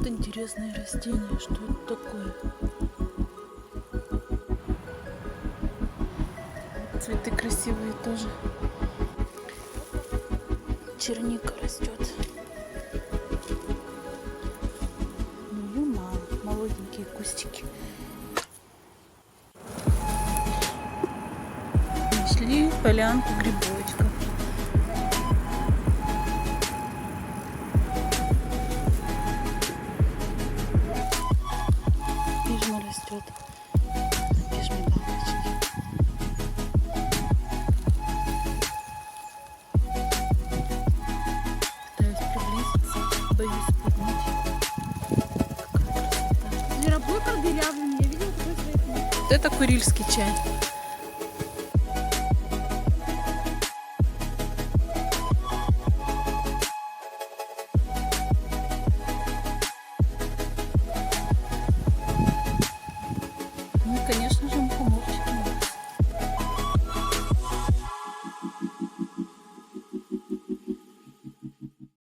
Вот интересные растения. Что это такое? Цветы красивые тоже. Черника растет. Ну, мало. Молоденькие кустики. Нашли полянку грибочков. Пижма растет. На пижме бабочки. Пытаюсь приблизиться, боюсь поднять. Какая красота. Зверобой продырявленный, я видела такой цвет. Вот это курильский чай.